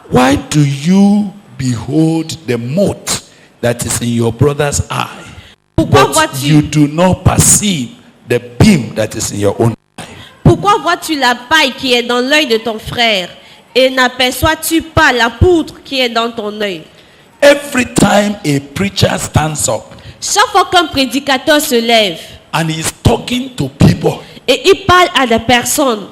Why do you behold the mote that is in your brother's eye, Pourquoi but you do not perceive the beam that is in your own eye? Pourquoi vois-tu la paille qui est dans l'œil de ton frère et n'aperçois-tu pas la poutre qui est dans ton œil? Every time a preacher stands up Chaque fois qu'un prédicateur se lève and he is talking to people, et il parle à des personnes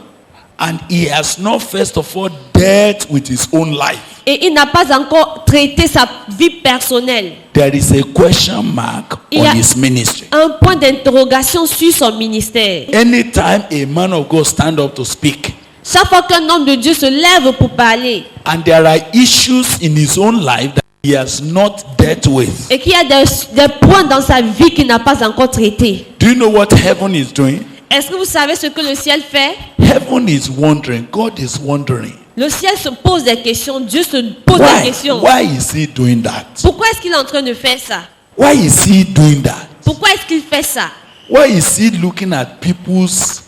and he has not first of all dealt with his own life, et il n'a pas encore traité sa vie personnelle, there is a question mark Il on y a- his ministry. un point d'interrogation sur son ministère. Anytime a man of God stand up to speak, Chaque fois qu'un homme de Dieu se lève pour parler and there are issues in his own life that he has not dealt with, et qu'il y a des points dans sa vie qu'il n'a pas encore traités, do you know what heaven is doing? est-ce que vous savez ce que le ciel fait? Heaven is wondering, God is wondering, Le ciel se pose des questions, Dieu se pose des questions. why is he doing that? Pourquoi est-ce qu'il est en train de faire ça? Why is he doing that? Pourquoi est-ce qu'il fait ça? Why is he looking at people's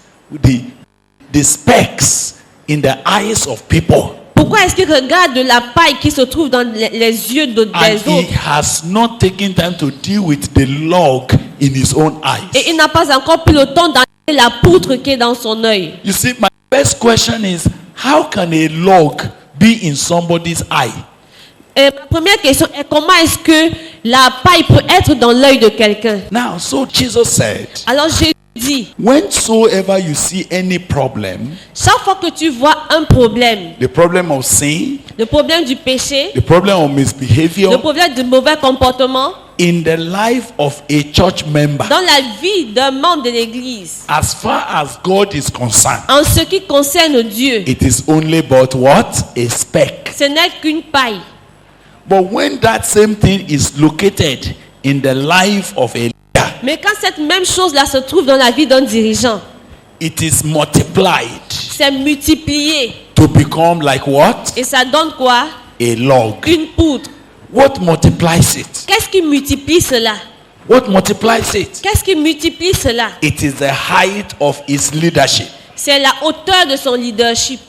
the specks in the eyes of people, Pourquoi est-ce qu'il regarde de la paille qui se trouve dans les yeux and des he autres has not taken time to deal with the log in his own et eyes? il n'a pas encore pris le temps d'enlever la poutre qui est dans son œil? You see, my first question is, how can a log be in somebody's eye? Et ma première question est comment est-ce que la paille peut être dans l'œil de quelqu'un? Now, so Jesus said, Alors Jésus dit, whensoever you see any problem, chaque fois que tu vois un problème, the problem of sin, le problème du péché, the problem of le misbehavior problème du mauvais comportement in the life of a church member, dans la vie d'un membre de l'église, as far as God is concerned, en ce qui concerne Dieu, it is only but what? A speck. ce n'est qu'une paille. But when that same thing is located in the life of a leader, Mais quand cette même chose-là se trouve dans la vie d'un dirigeant, it is multiplied c'est multiplié. to become like what? Et ça donne quoi? A log. Une poutre. What multiplies it? Qu'est-ce qui multiplie cela? What multiplies it? Qu'est-ce qui multiplie cela? It is the height of his leadership. C'est la hauteur de son leadership.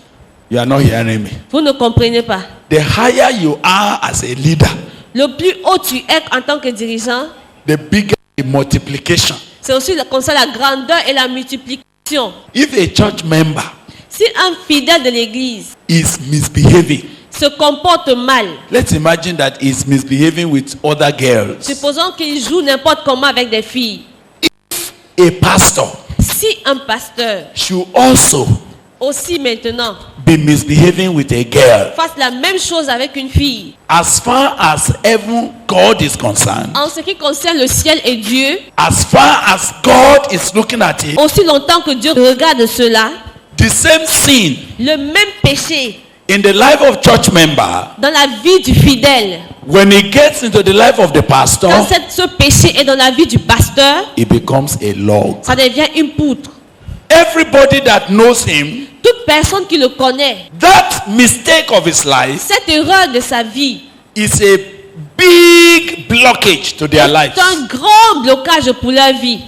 You are not hearing me. Vous ne comprenez pas. The higher you are as a leader, Le plus haut tu es en tant que dirigeant, the bigger the multiplication. c'est aussi comme ça la grandeur et la multiplication. If a church member Si un fidèle de l'église is misbehaving, se comporte mal, let's imagine that he's misbehaving with other girls. supposons qu'il joue n'importe comment avec des filles. A pastor Si un pasteur should also aussi maintenant be misbehaving with a girl, fasse la même chose avec une fille, as far as heaven God is concerned, en ce qui concerne le ciel et Dieu, as far as God is looking at it, aussi longtemps que Dieu regarde cela, the same sin le même péché in the life of church member, dans la vie du fidèle, when it gets into the life of the pastor, quand ce péché est dans la vie du pasteur, it becomes a log. ça devient une poutre. Everybody that knows him, Toute personne qui le connaît, that mistake of his life cette erreur de sa vie is a big blockage to their lives. est un grand blocage pour leur vie.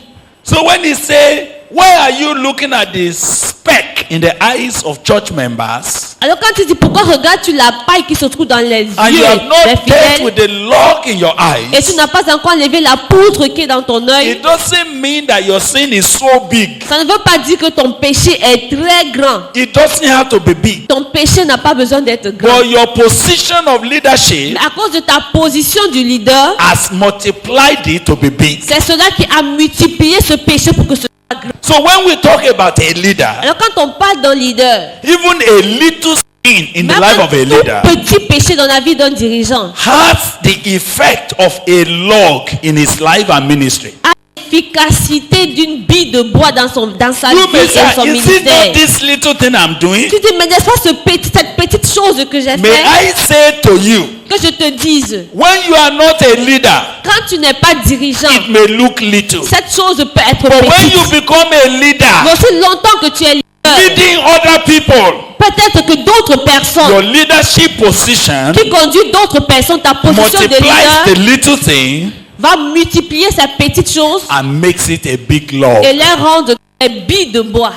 So when he say, why are you looking at this speck in the eyes of church members, Alors quand tu dis pourquoi regardes-tu la paille qui se trouve dans les and you yeux have des not dealt fidèles with the log in your et eyes, tu n'as pas encore enlevé la poutre qui est dans ton œil, it doesn't mean that your sin is so big. ça ne veut pas dire que ton péché est très grand. It doesn't have to be big. Ton péché n'a pas besoin d'être grand. But your position of leadership Mais à cause de ta position du leader, has multiplied it to be big. c'est cela qui a multiplié ce péché pour que ce soit grand. So when we talk about a leader, Alors quand on parle d'un leader, even a little sin in the même life un of a tout leader petit péché dans la vie d'un dirigeant has the effect of a log in his life and ministry. a l'efficacité d'une bille de bois dans sa You vie may et say, son is it ministère. not this little thing I'm doing? Tu dis, mais n'est-ce pas cette petite chose que j'ai May fait? I say to you, Que je te dise, when you are not a leader, quand tu n'es pas dirigeant, it may look little. cette chose peut être But when petite. you become a Mais leader, aussi longtemps que tu es leader, leading other people, peut-être que d'autres personnes your leadership position qui conduisent d'autres personnes, ta position de multiplies the leader little thing va multiplier ces petites choses and makes it a big log. et les rendre des billes de bois.